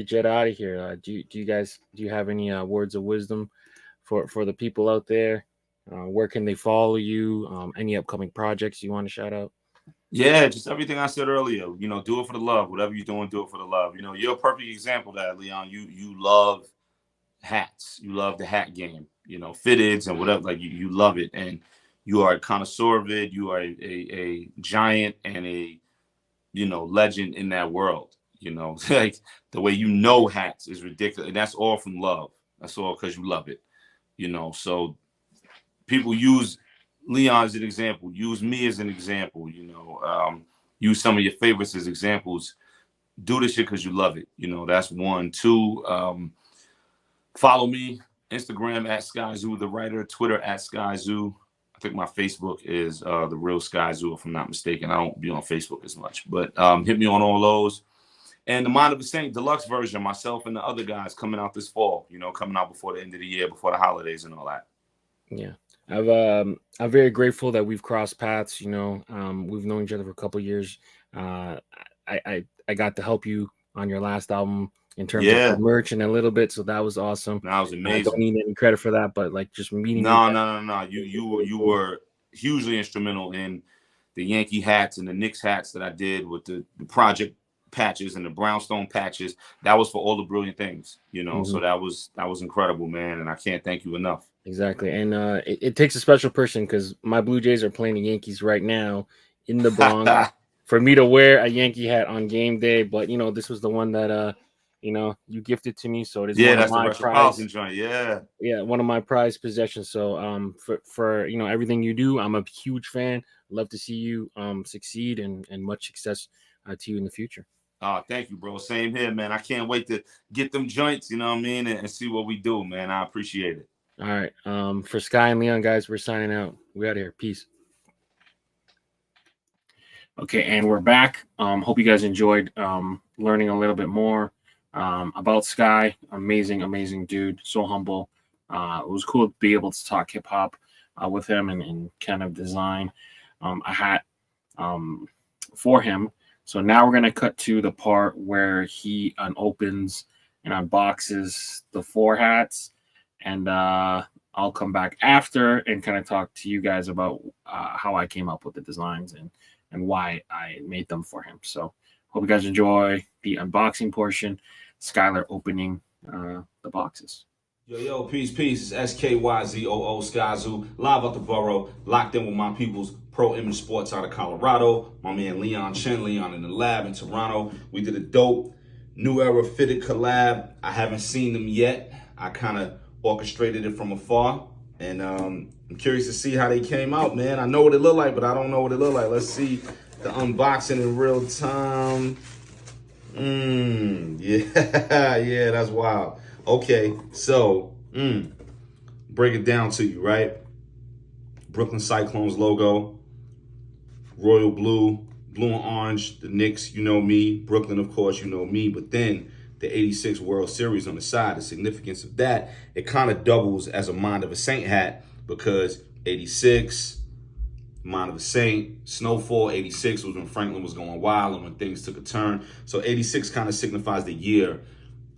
jet out of here, do you have any words of wisdom for the people out there? Where can they follow you? Any upcoming projects you want to shout out? Yeah, just everything I said earlier. Do it for the love. Whatever you're doing, do it for the love. You're a perfect example of that, Leon. You love hats. You love the hat game, you know, fitteds and whatever. Like you love it, and you are a connoisseur of it. You are a giant and a, you know, legend in that world. You know, like the way you know hats is ridiculous, and that's all from love. That's all because you love it. You know, so people use Leon as an example, use me as an example, you know, use some of your favorites as examples. Do this shit because you love it. You know, that's one. Two, follow me, Instagram at Skyzoo the writer, Twitter at Skyzoo. I think my Facebook is the real Skyzoo, if I'm not mistaken. I don't be on Facebook as much, but hit me on all those. And the Mind of a Saint deluxe version, myself and the other guys coming out this fall, you know, coming out before the end of the year, before the holidays and all that. Yeah. I'm very grateful that we've crossed paths. You know, we've known each other for a couple of years. I got to help you on your last album in terms of merch and a little bit, so that was awesome. That was amazing. I don't need any credit for that, but like just meeting. No. You were hugely instrumental in the Yankee hats and the Knicks hats that I did with the project patches and the brownstone patches. That was for all the brilliant things, you know. So that was incredible, man, and I can't thank you enough. Exactly. And it takes a special person, because my Blue Jays are playing the Yankees right now in the Bronx for me to wear a Yankee hat on game day. But you know, this was the one that you know, you gifted to me, so it is one of my prize joint. One of my prized possessions. So for you know, everything you do, I'm a huge fan. Love to see you succeed, and much success to you in the future. Oh, thank you, bro. Same here, man. I can't wait to get them joints, you know what I mean, and see what we do, man. I appreciate it. All right. For Sky and Leon, guys, we're signing out. We out of here. Peace. Okay, and we're back. Hope you guys enjoyed learning a little bit more about Sky. Amazing dude. So humble. It was cool to be able to talk hip hop with him and kind of design a hat for him. So now we're going to cut to the part where he opens and unboxes the 4 hats. And I'll come back after and kind of talk to you guys about how I came up with the designs and why I made them for him. So hope you guys enjoy the unboxing portion. Skylar opening the boxes. Yo, peace. It's SKYZOO Skyzoo, live out the borough, locked in with my peoples, Pro Image Sports out of Colorado. My man Leon in the lab in Toronto. We did a dope New Era fitted collab. I haven't seen them yet. I kind of orchestrated it from afar, and I'm curious to see how they came out, man. I know what it looked like, but I don't know what it looked like. Let's see the unboxing in real time. Yeah, that's wild. Okay, so break it down to you, right? Brooklyn Cyclones logo, royal blue, blue and orange, the Knicks, you know me. Brooklyn, of course, you know me. But then the 86 World Series on the side, the significance of that, it kind of doubles as a Mind of a Saint hat, because 86, Mind of a Saint, Snowfall. 86 was when Franklin was going wild and when things took a turn. So 86 kind of signifies the year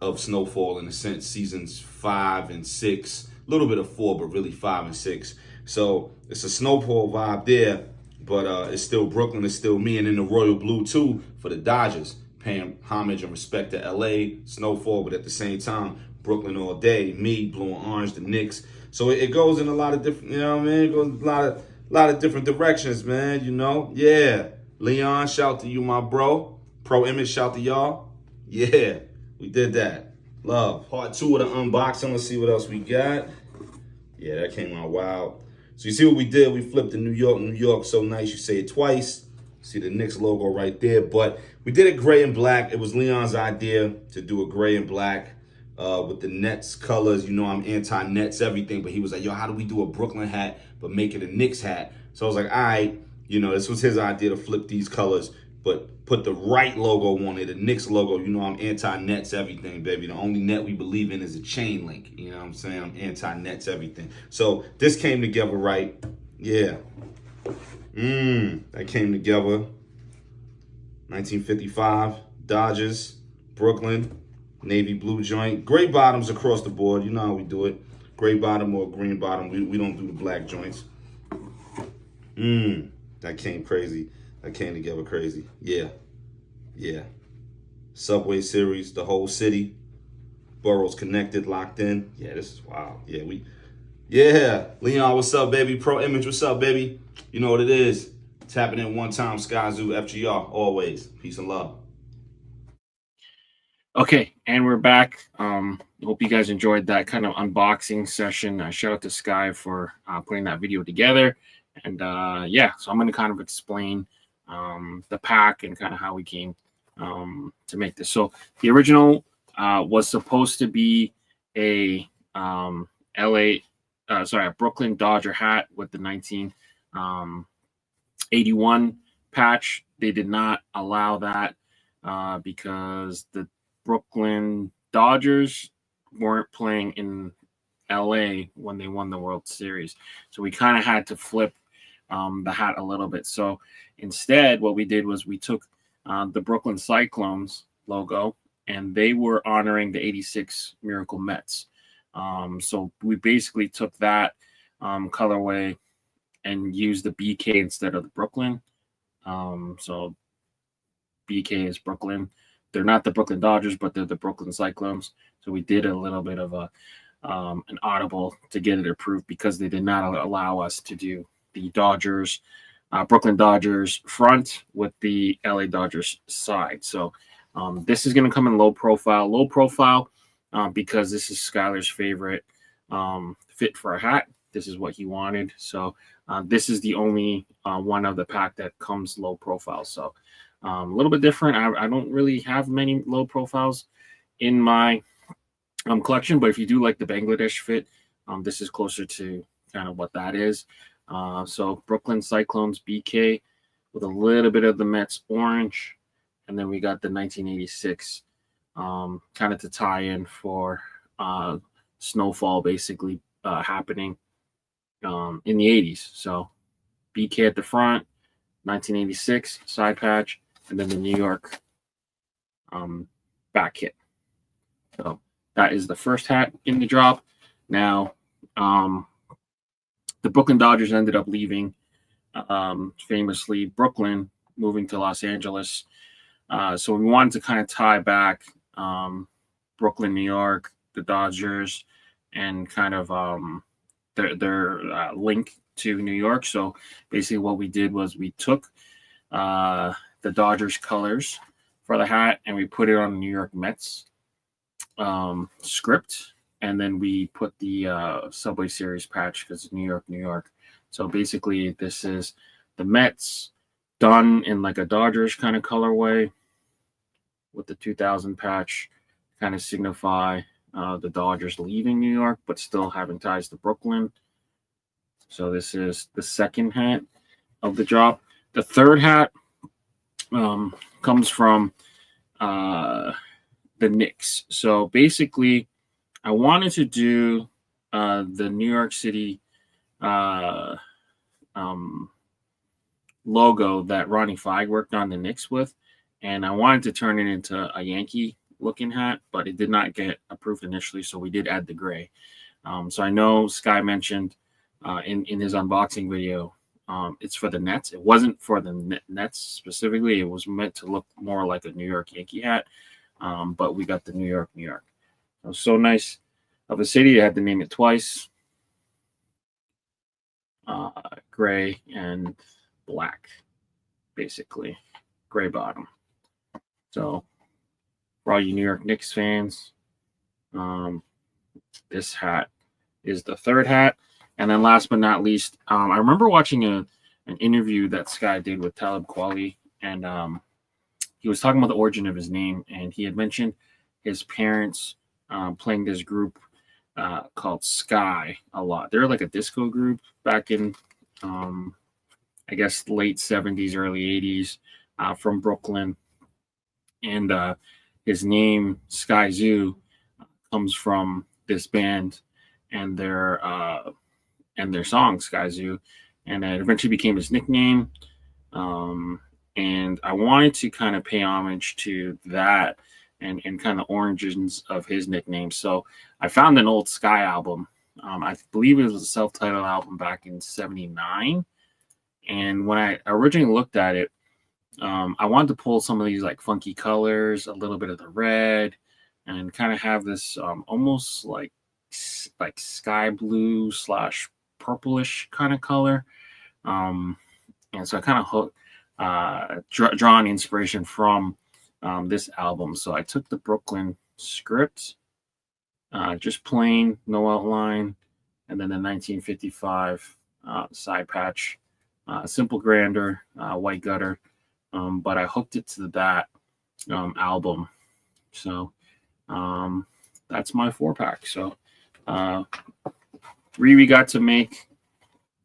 of Snowfall in a sense, seasons 5 and 6, a little bit of 4, but really 5 and 6. So it's a Snowfall vibe there, but it's still Brooklyn, it's still me, and then the royal blue too for the Dodgers, paying homage and respect to LA, Snowfall, but at the same time, Brooklyn all day, me, blue and orange, the Knicks. So it goes in a lot of different, you know what I mean? It goes in a lot of different directions, man, you know? Yeah. Leon, shout to you, my bro. Pro Image, shout to y'all. Yeah. We did that. Love. Part 2 of the unboxing. Let's see what else we got. Yeah, that came out wild. So you see what we did? We flipped to New York, so nice. You say it twice. See the Knicks logo right there. But we did it gray and black. It was Leon's idea to do a gray and black with the Nets colors. You know I'm anti-Nets, everything. But he was like, yo, how do we do a Brooklyn hat but make it a Knicks hat? So I was like, all right. You know, this was his idea to flip these colors, but put the right logo on it, the Knicks logo. You know I'm anti-Nets everything, baby. The only net we believe in is a chain link. You know what I'm saying? I'm anti-Nets everything. So this came together right. Yeah. That came together. 1955, Dodgers, Brooklyn, navy blue joint. Gray bottoms across the board. You know how we do it. Gray bottom or green bottom. We don't do the black joints. That came crazy. That came together crazy. Yeah. Subway Series, the whole city. boroughs connected, locked in. Yeah, this is wild. Yeah, Leon, what's up, baby? Pro Image, what's up, baby? You know what it is. Tapping in one time, Skyzoo, FGR, always. Peace and love. Okay, and we're back. Hope you guys enjoyed that kind of unboxing session. Shout out to Sky for putting that video together. And yeah, so I'm going to kind of explain the pack and kind of how we came to make this. So the original was supposed to be a a Brooklyn Dodger hat with the 1981 patch. They did not allow that because the Brooklyn Dodgers weren't playing in LA when they won the World Series. So we kind of had to flip the hat a little bit. So instead, what we did was we took the Brooklyn Cyclones logo, and they were honoring the 86 Miracle Mets. So we basically took that colorway and used the BK instead of the Brooklyn. So BK is Brooklyn. They're not the Brooklyn Dodgers, but they're the Brooklyn Cyclones. So we did a little bit of an audible to get it approved because they did not allow us to do the Dodgers, Brooklyn Dodgers front with the LA Dodgers side. So this is going to come in low profile because this is Skylar's favorite fit for a hat. This is what he wanted. So this is the only one of the pack that comes low profile. So a little bit different. I don't really have many low profiles in my collection, but if you do like the Bangladesh fit, this is closer to kind of what that is. So Brooklyn Cyclones BK with a little bit of the Mets orange, and then we got the 1986 kind of to tie in for snowfall basically happening in the 80s. So BK at the front, 1986 side patch, and then the New York back kit. So that is the first hat in the drop. Now, the Brooklyn Dodgers ended up leaving, famously Brooklyn, moving to Los Angeles. So we wanted to kind of tie back Brooklyn, New York, the Dodgers, and kind of their link to New York. So basically what we did was we took the Dodgers colors for the hat and we put it on the New York Mets script, and then we put the Subway Series patch because New York, New York. So basically this is the Mets done in like a Dodgers kind of colorway with the 2000 patch, kind of signify the Dodgers leaving New York but still having ties to Brooklyn. So this is the second hat of the drop. The third hat comes from the Knicks. So basically, I wanted to do the New York City logo that Ronnie Feig worked on the Knicks with, and I wanted to turn it into a Yankee looking hat, but it did not get approved initially, so we did add the gray. So I know Sky mentioned in his unboxing video, it's for the Nets. It wasn't for the Nets specifically. It was meant to look more like a New York Yankee hat, but we got the New York, New York. It was so nice of a city. I had to name it twice. Gray and black, basically. Gray bottom. So for all you New York Knicks fans, this hat is the third hat. And then last but not least, I remember watching an interview that Sky did with Talib Kweli, and he was talking about the origin of his name, and he had mentioned his parents playing this group called Sky a lot. They're like a disco group back in, I guess, late 70s, early 80s from Brooklyn. And his name, Skyzoo, comes from this band and their song, Skyzoo. And it eventually became his nickname. And I wanted to kind of pay homage to that and kind of origins of his nickname. So I found an old Sky album. I believe it was a self-titled album back in '79. And when I originally looked at it, I wanted to pull some of these like funky colors, a little bit of the red, and kind of have this almost like sky blue slash purplish kind of color. And so I kind of drawn inspiration from this album. So I took the Brooklyn script, just plain, no outline, and then the 1955 side patch, simple grander, white gutter, but I hooked it to that album. So that's my 4-pack. So 3 we got to make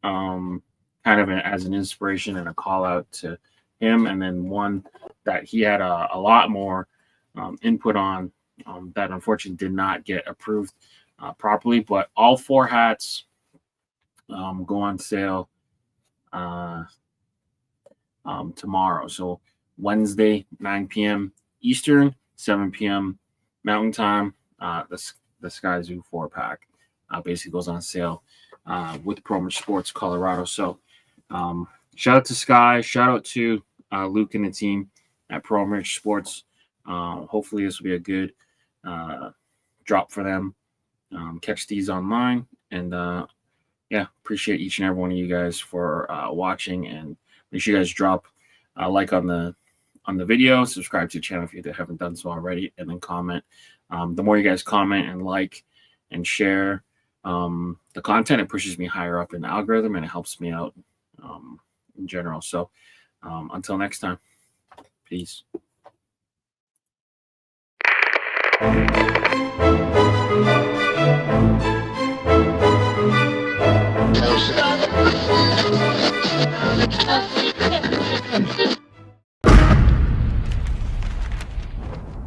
kind of as an inspiration and a call out to him, and then 1 that he had a lot more input on that unfortunately did not get approved properly. But all 4 hats go on sale tomorrow. So Wednesday, 9 p.m. Eastern, 7 p.m. Mountain Time. The Skyzoo 4-pack basically goes on sale with ProMerch Sports Colorado. So shout out to Sky, shout out to Luke and the team at ProMerch Sports. Hopefully this will be a good drop for them. Catch these online, and yeah, appreciate each and every one of you guys for watching, and make sure you guys drop a like on the video, subscribe to the channel if you haven't done so already, and then comment. The more you guys comment and like and share the content, it pushes me higher up in the algorithm, and it helps me out in general. So until next time, peace.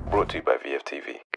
Brought to you by VFTV.